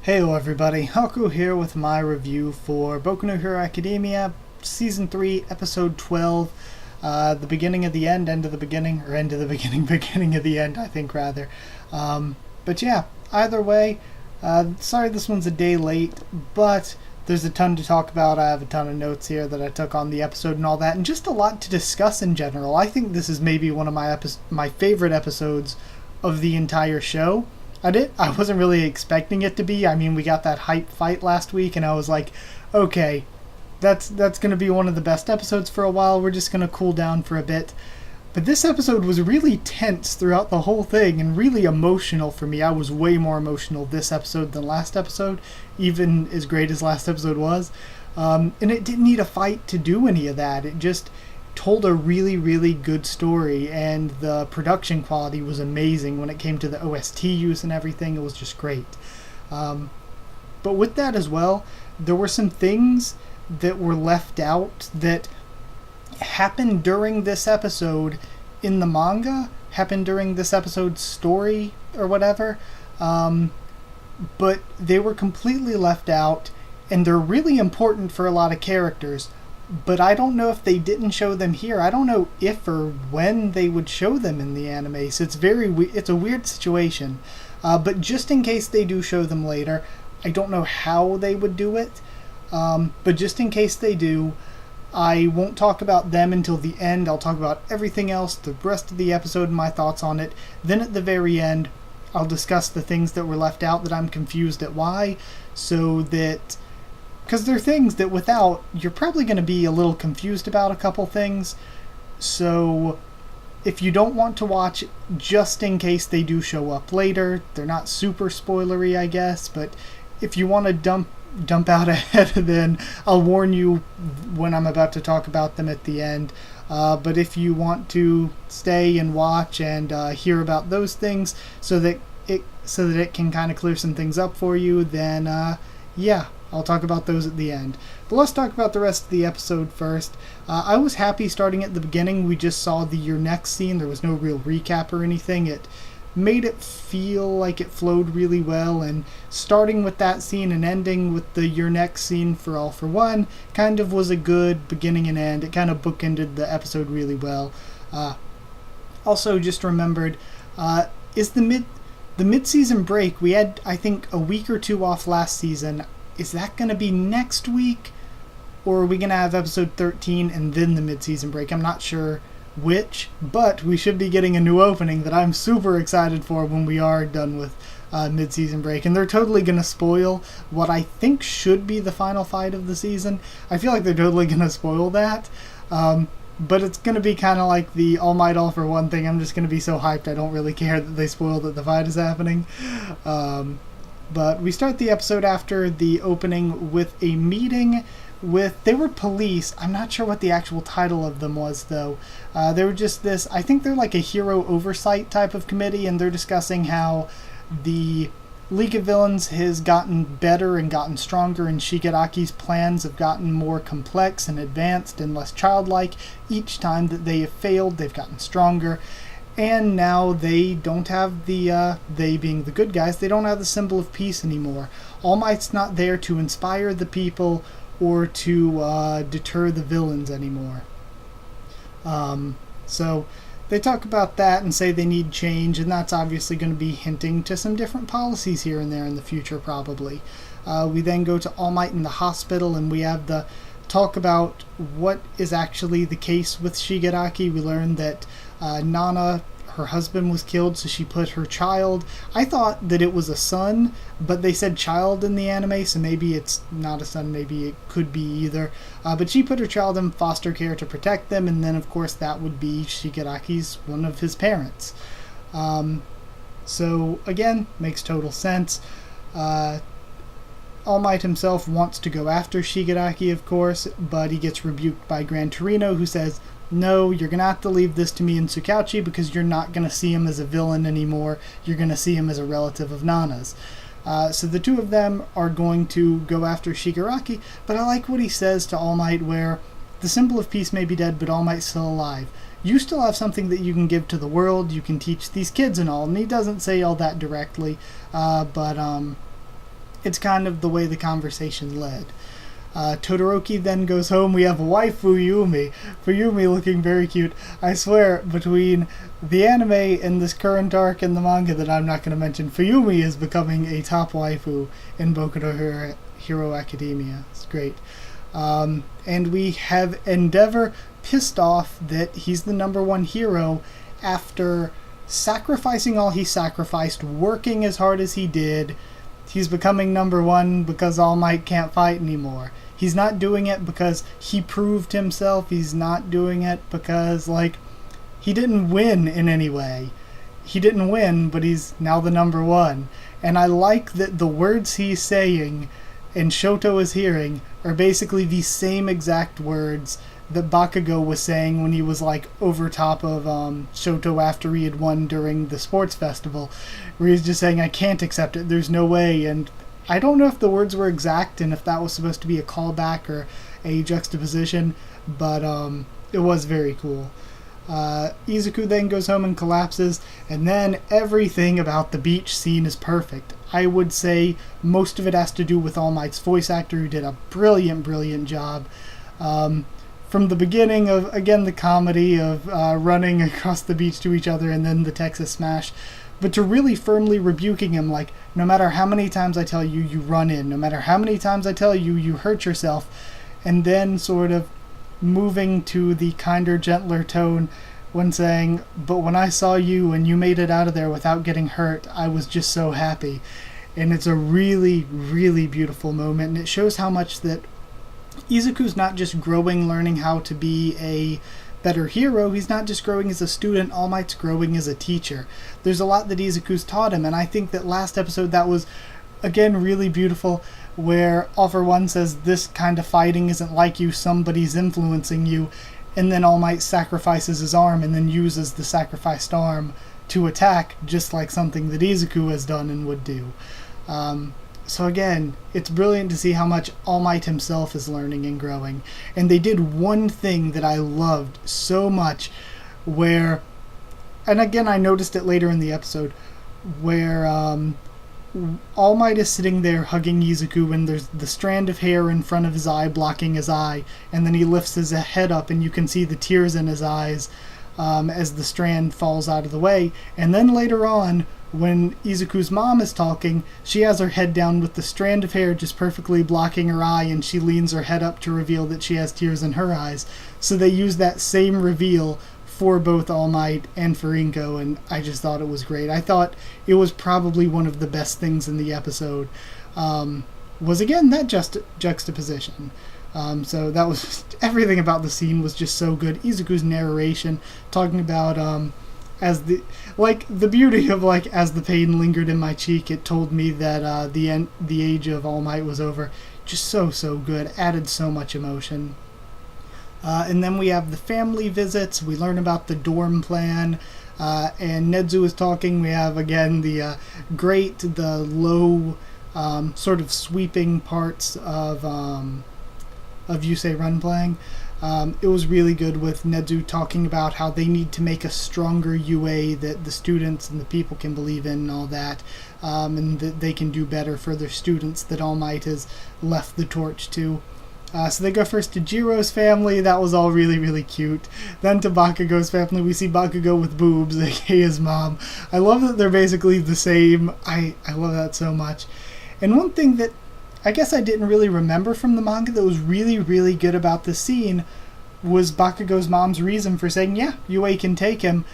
Hello everybody, Haku here with my review for Boku no Hero Academia, Season 3, Episode 12, the beginning of the end, end of the beginning, or end of the beginning, beginning of the end, I think rather. But yeah, either way, sorry this one's a day late, but there's a ton to talk about. I have a ton of notes here that I took on the episode and all that, and just a lot to discuss in general. I think this is maybe one of my favorite episodes of the entire show. I wasn't really expecting it to be. I mean, we got that hype fight last week, and I was like, okay, that's going to be one of the best episodes for a while. We're just going to cool down for a bit. But this episode was really tense throughout the whole thing and really emotional for me. I was way more emotional this episode than last episode, even as great as last episode was. And it didn't need a fight to do any of that. It just told a really, really good story, and the production quality was amazing when it came to the OST use and everything. It was just great. But with that as well, there were some things that were left out that happened during this episode in the manga, happened during this episode's story or whatever, but they were completely left out, and they're really important for a lot of characters. But I don't know if they didn't show them here. I don't know if or when they would show them in the anime. So it's a weird situation. But just in case they do show them later, I don't know how they would do it. But just in case they do, I won't talk about them until the end. I'll talk about everything else, the rest of the episode, and my thoughts on it. Then at the very end, I'll discuss the things that were left out that I'm confused at why, so that... because there are things that without, you're probably going to be a little confused about a couple things. So if you don't want to watch, just in case they do show up later, they're not super spoilery, I guess. But if you want to dump out ahead, then I'll warn you when I'm about to talk about them at the end. But if you want to stay and watch and hear about those things so that it can kind of clear some things up for you, then yeah, I'll talk about those at the end. But let's talk about the rest of the episode first. I was happy starting at the beginning. We just saw the Your Next scene. There was no real recap or anything. It made it feel like it flowed really well, and starting with that scene and ending with the Your Next scene for All for One kind of was a good beginning and end. It kind of bookended the episode really well. Also just remembered, is the mid-season break, we had, I think, a week or two off last season. Is that going to be next week? Or are we going to have episode 13 and then the mid-season break? I'm not sure which, but we should be getting a new opening that I'm super excited for when we are done with mid-season break. And they're totally going to spoil what I think should be the final fight of the season. I feel like they're totally going to spoil that. But it's going to be kind of like the All Might All for One thing. I'm just going to be so hyped I don't really care that they spoil that the fight is happening. But we start the episode after the opening with a meeting with... they were police. I'm not sure what the actual title of them was, though. They were just this... I think they're like a hero oversight type of committee, and they're discussing how the League of Villains has gotten better and gotten stronger, and Shigaraki's plans have gotten more complex and advanced and less childlike. Each time that they have failed, they've gotten stronger. And now they don't have the, they being the good guys, they don't have the symbol of peace anymore. All Might's not there to inspire the people or to deter the villains anymore. So they talk about that and say they need change, and that's obviously going to be hinting to some different policies here and there in the future, probably. We then go to All Might in the hospital, and we have the talk about what is actually the case with Shigaraki. We learned that Nana, her husband, was killed, so she put her child... I thought that it was a son, but they said child in the anime, so maybe it's not a son, maybe it could be either. But she put her child in foster care to protect them, and then of course that would be Shigaraki's, one of his parents. So again, makes total sense. All Might himself wants to go after Shigaraki, of course, but he gets rebuked by Gran Torino, who says, no, you're going to have to leave this to me and Tsukauchi because you're not going to see him as a villain anymore. You're going to see him as a relative of Nana's. So the two of them are going to go after Shigaraki, but I like what he says to All Might, where the symbol of peace may be dead, but All Might's still alive. You still have something that you can give to the world. You can teach these kids and all. And he doesn't say all that directly, but it's kind of the way the conversation led. Todoroki then goes home. We have waifu Yumi. For Yumi looking very cute. I swear, between the anime and this current arc in the manga that I'm not going to mention, Fuyumi is becoming a top waifu in Boku no Hero Academia. It's great. And we have Endeavor pissed off that he's the number one hero after sacrificing all he sacrificed, working as hard as he did. He's becoming number one because All Might can't fight anymore. He's not doing it because he proved himself. He's not doing it because, he didn't win in any way. He didn't win, but he's now the number one. And I like that the words he's saying and Shoto is hearing are basically the same exact words that Bakugo was saying when he was over top of Shoto after he had won during the sports festival, where he's just saying, I can't accept it, there's no way. And I don't know if the words were exact and if that was supposed to be a callback or a juxtaposition, but it was very cool. Izuku then goes home and collapses, and then everything about the beach scene is perfect. I would say most of it has to do with All Might's voice actor, who did a brilliant job. From the beginning of, again, the comedy of running across the beach to each other and then the Texas smash, but to really firmly rebuking him, no matter how many times I tell you, you run in, no matter how many times I tell you, you hurt yourself, and then sort of moving to the kinder, gentler tone when saying, but when I saw you and you made it out of there without getting hurt, I was just so happy. And it's a really, really beautiful moment, and it shows how much that Izuku's not just growing, learning how to be a better hero. He's not just growing as a student. All Might's growing as a teacher. There's a lot that Izuku's taught him, and I think that last episode that was, again, really beautiful, where All For One says, this kind of fighting isn't like you, somebody's influencing you, and then All Might sacrifices his arm and then uses the sacrificed arm to attack, just like something that Izuku has done and would do. So again, it's brilliant to see how much All Might himself is learning and growing. And they did one thing that I loved so much, where, and again I noticed it later in the episode, where All Might is sitting there hugging Izuku, and there's the strand of hair in front of his eye blocking his eye, and then he lifts his head up and you can see the tears in his eyes as the strand falls out of the way. And then later on, when Izuku's mom is talking, she has her head down with the strand of hair just perfectly blocking her eye, and she leans her head up to reveal that she has tears in her eyes. So they use that same reveal for both All Might and for Inko, and I just thought it was great. I thought it was probably one of the best things in the episode, was again that juxtaposition. So that was, everything about the scene was just so good. Izuku's narration, talking about as the beauty of as the pain lingered in my cheek, it told me that the age of All Might was over. Just so good, added so much emotion. And then we have the family visits. We learn about the dorm plan, and Nedzu is talking. We have again the low sort of sweeping parts of Yusei Run playing. It was really good with Nedzu talking about how they need to make a stronger UA that the students and the people can believe in and all that, and that they can do better for their students that All Might has left the torch to. So they go first to Jiro's family. That was all really, really cute. Then to Bakugo's family. We see Bakugo with boobs, aka his mom. I love that they're basically the same. I love that so much. And one thing that I guess I didn't really remember from the manga that was really, really good about this scene was Bakugo's mom's reason for saying, yeah, Yue can take him,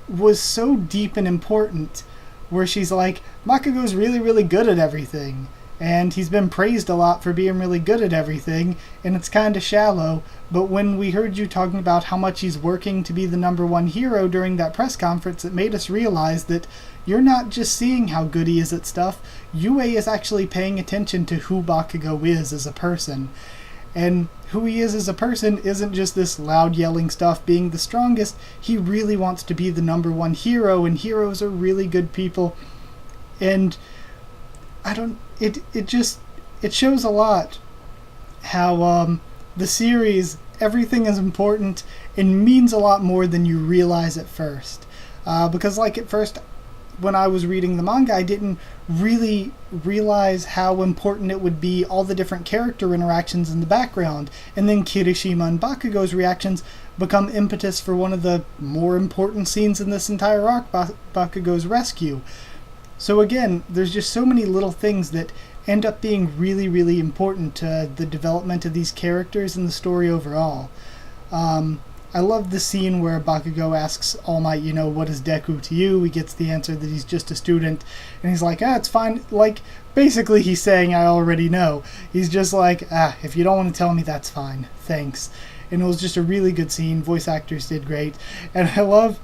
was so deep and important, where she's like, Bakugo's really, really good at everything, and he's been praised a lot for being really good at everything, and it's kind of shallow, but when we heard you talking about how much he's working to be the number one hero during that press conference, it made us realize that you're not just seeing how good he is at stuff, Yue is actually paying attention to who Bakugo is as a person. And who he is as a person isn't just this loud yelling stuff being the strongest. He really wants to be the number one hero, and heroes are really good people. And it shows a lot how the series, everything is important and means a lot more than you realize at first. Because at first, when I was reading the manga, I didn't really realize how important it would be, all the different character interactions in the background. And then Kirishima and Bakugo's reactions become impetus for one of the more important scenes in this entire arc, Bakugo's rescue. So again, there's just so many little things that end up being really, really important to the development of these characters and the story overall. I love the scene where Bakugo asks All Might, what is Deku to you? He gets the answer that he's just a student. And he's like, it's fine. Like, basically he's saying, I already know. He's just like, if you don't want to tell me, that's fine. Thanks. And it was just a really good scene. Voice actors did great. And I love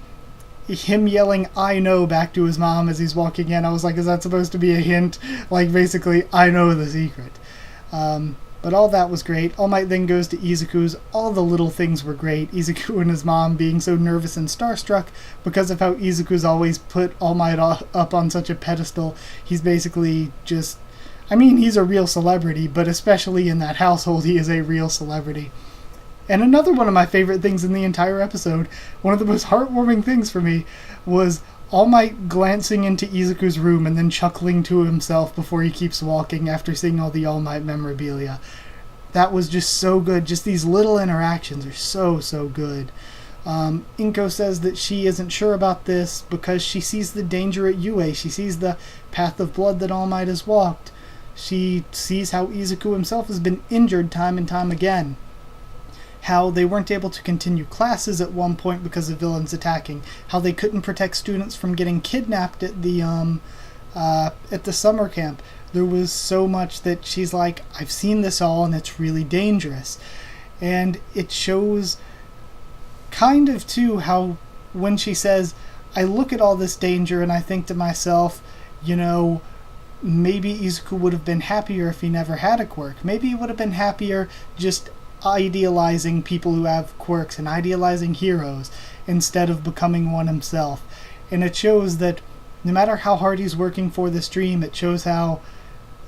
him yelling, I know, back to his mom as he's walking in. I was like, is that supposed to be a hint? Like, basically, I know the secret. But all that was great. All Might then goes to Izuku's. All the little things were great. Izuku and his mom being so nervous and starstruck because of how Izuku's always put All Might up on such a pedestal. He's basically just... he's a real celebrity, but especially in that household, he is a real celebrity. And another one of my favorite things in the entire episode, one of the most heartwarming things for me, was All Might glancing into Izuku's room and then chuckling to himself before he keeps walking after seeing all the All Might memorabilia. That was just so good. Just these little interactions are so, so good. Inko says that she isn't sure about this because she sees the danger at Yue. She sees the path of blood that All Might has walked. She sees how Izuku himself has been injured time and time again. How they weren't able to continue classes at one point because of villains attacking. How they couldn't protect students from getting kidnapped at the summer camp. There was so much that she's like, I've seen this all and it's really dangerous. And it shows kind of too how when she says, I look at all this danger and I think to myself, maybe Izuku would have been happier if he never had a quirk. Maybe he would have been happier just idealizing people who have quirks and idealizing heroes instead of becoming one himself. And it shows that no matter how hard he's working for this dream, it shows how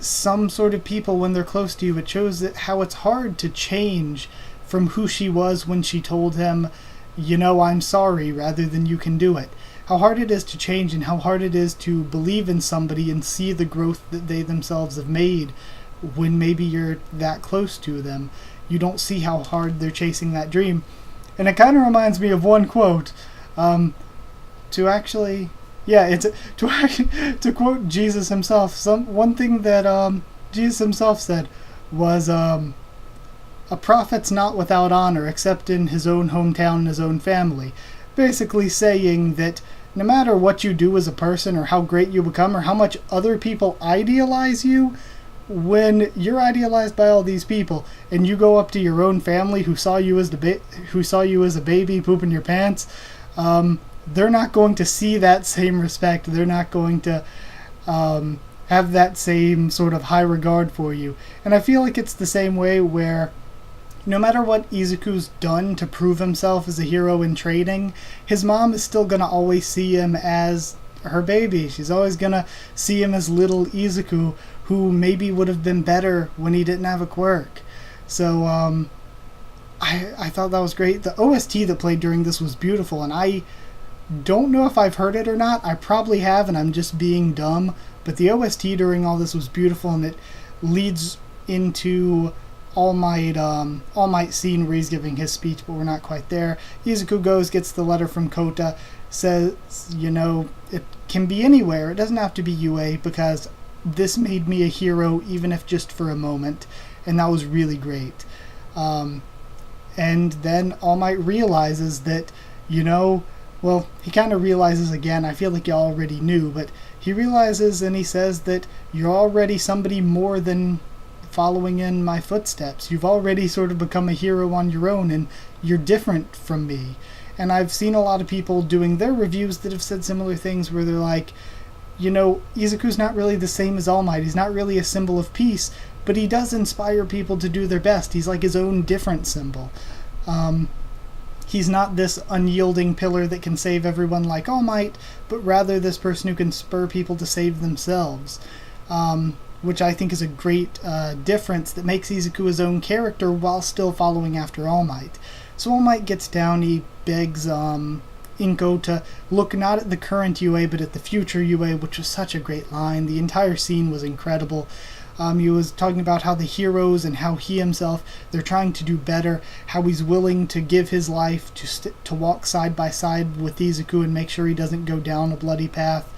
some sort of people, when they're close to you, it shows that how it's hard to change from who she was when she told him, I'm sorry, rather than you can do it. How hard it is to change and how hard it is to believe in somebody and see the growth that they themselves have made when maybe you're that close to them. You don't see how hard they're chasing that dream. And it kind of reminds me of one quote. To quote Jesus himself, one thing that Jesus himself said was, a prophet's not without honor except in his own hometown and his own family. Basically saying that no matter what you do as a person or how great you become or how much other people idealize you, when you're idealized by all these people and you go up to your own family who saw you as a baby pooping your pants, they're not going to see that same respect. They're not going to have that same sort of high regard for you. And I feel like it's the same way where no matter what Izuku's done to prove himself as a hero in training, his mom is still going to always see him as her baby. She's always going to see him as little Izuku, who maybe would have been better when he didn't have a quirk. So I thought that was great. The OST that played during this was beautiful, and I don't know if I've heard it or not. I probably have, and I'm just being dumb. But the OST during all this was beautiful, and it leads into All Might scene where he's giving his speech, but we're not quite there. Izuku goes, gets the letter from Kota, says, it can be anywhere. It doesn't have to be UA because this made me a hero, even if just for a moment, and that was really great. And then All Might realizes that, he kind of realizes again, I feel like you already knew, but he realizes and he says that you're already somebody more than following in my footsteps. You've already sort of become a hero on your own, and you're different from me. And I've seen a lot of people doing their reviews that have said similar things where they're like, Izuku's not really the same as All Might. He's not really a symbol of peace, but he does inspire people to do their best. He's like his own different symbol. He's not this unyielding pillar that can save everyone like All Might, but rather this person who can spur people to save themselves. Which I think is a great difference that makes Izuku his own character while still following after All Might. So All Might gets down, he begs Inko to look not at the current UA but at the future UA, which was such a great line. The entire scene was incredible. He was talking about how the heroes and how he himself, they're trying to do better, how he's willing to give his life to walk side by side with Izuku and make sure he doesn't go down a bloody path.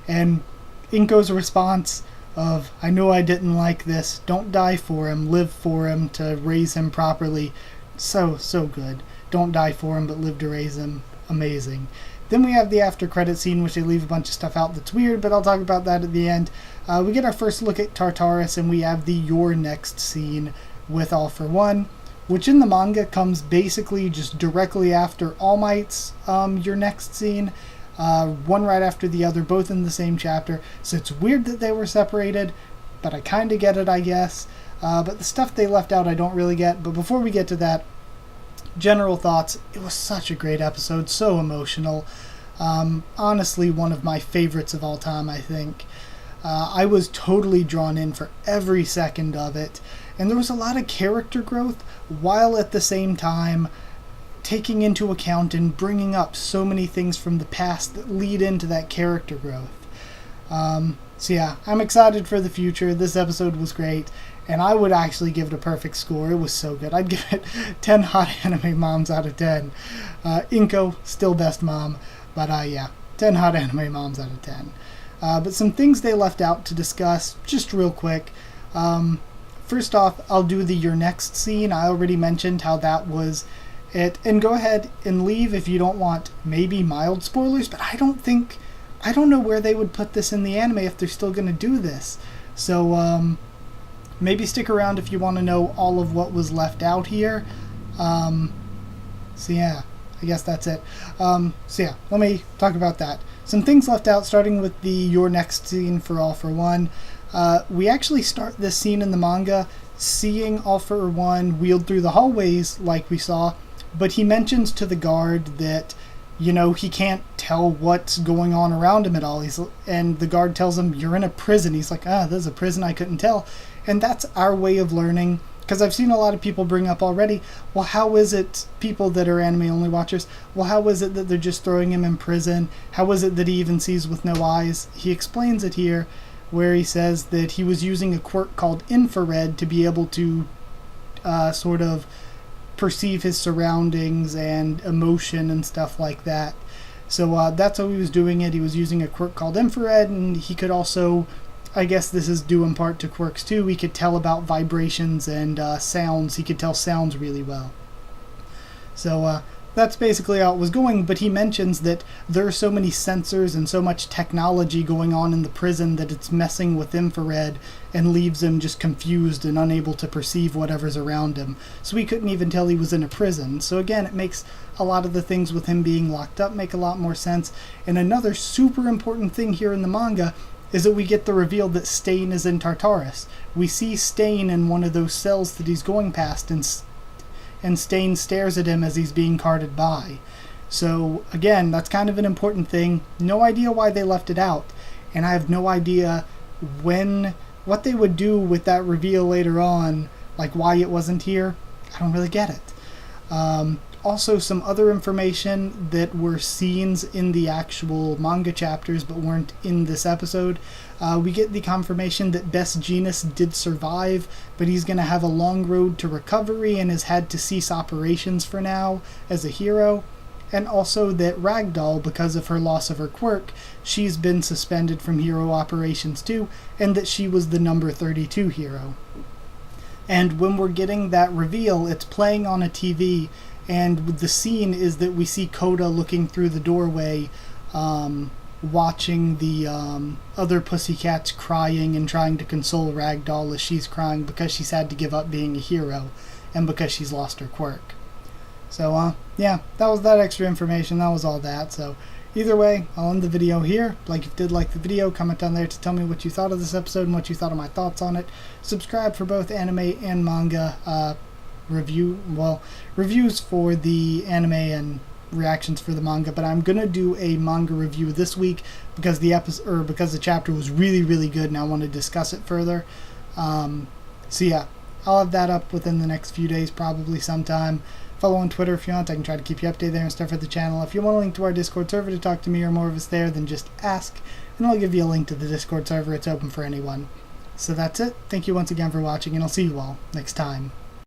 And Inko's response of, I know I didn't like this, don't die for him, live for him to raise him properly. So good. Don't die for him but live to raise him. Amazing. Then we have the after credit scene, which they leave a bunch of stuff out that's weird, but I'll talk about that at the end. We get our first look at Tartarus, and we have the Your Next scene with All For One, which in the manga comes basically just directly after All Might's Your Next scene, one right after the other, both in the same chapter. So it's weird that they were separated, but I kind of get it, I guess. But the stuff they left out I don't really get. But before we get to that, general thoughts. It was such a great episode, so emotional. Honestly, one of my favorites of all time, I think. I was totally drawn in for every second of it, and there was a lot of character growth, while at the same time taking into account and bringing up so many things from the past that lead into that character growth. So yeah, I'm excited for the future. This episode was great, and I would actually give it a perfect score. It was so good. I'd give it 10 hot anime moms out of 10. Inko, still best mom, but yeah, 10 hot anime moms out of 10. But some things they left out to discuss, just real quick. First off, I'll do the Your Next scene. I already mentioned how that was it. And go ahead and leave if you don't want maybe mild spoilers, but I don't know where they would put this in the anime if they're still going to do this. So maybe stick around if you want to know all of what was left out here. So yeah, I guess that's it. So yeah, let me talk about that. Some things left out, starting with the Your Next scene for All For One. We actually start this scene in the manga seeing All For One wheeled through the hallways like we saw, but he mentions to the guard that, you know, he can't tell what's going on around him at all. And the guard tells him, you're in a prison. He's like, this is a prison, I couldn't tell. And that's our way of learning, because I've seen a lot of people bring up already, well, how is it, people that are anime-only watchers, well, how is it that they're just throwing him in prison? How is it that he even sees with no eyes? He explains it here, where he says that he was using a quirk called infrared to be able to sort of perceive his surroundings and emotion and stuff like that. So that's how he was doing it. He was using a quirk called infrared, and he could also, I guess this is due in part to quirks too, he could tell about vibrations and sounds. He could tell sounds really well. So that's basically how it was going, but he mentions that there are so many sensors and so much technology going on in the prison that it's messing with infrared and leaves him just confused and unable to perceive whatever's around him. So he couldn't even tell he was in a prison. So again, it makes a lot of the things with him being locked up make a lot more sense. And another super important thing here in the manga is that we get the reveal that Stain is in Tartarus. We see Stain in one of those cells that he's going past, and Stain stares at him as he's being carted by. So again, that's kind of an important thing. No idea why they left it out, and I have no idea what they would do with that reveal later on, like why it wasn't here. I don't really get it. Also, some other information that were scenes in the actual manga chapters but weren't in this episode. We get the confirmation that Best Genus did survive, but he's going to have a long road to recovery and has had to cease operations for now as a hero. And also that Ragdoll, because of her loss of her quirk, she's been suspended from hero operations too, and that she was the number 32 hero. And when we're getting that reveal, it's playing on a TV, and the scene is that we see Koda looking through the doorway, watching the other pussycats crying and trying to console Ragdoll as she's crying because she's had to give up being a hero and because she's lost her quirk. So yeah, that was that extra information. That was all that. So either way, I'll end the video here. If you did like the video, comment down there to tell me what you thought of this episode and what you thought of my thoughts on it. Subscribe for both anime and manga reviews for the anime and reactions for the manga, but I'm gonna do a manga review this week because the chapter was really, really good and I want to discuss it further. So yeah, I'll have that up within the next few days, probably sometime. Follow on Twitter if you want. I can try to keep you updated there and stuff for the channel. If you want a link to our Discord server to talk to me or more of us there, then just ask, and I'll give you a link to the Discord server. It's open for anyone. So that's it. Thank you once again for watching, and I'll see you all next time.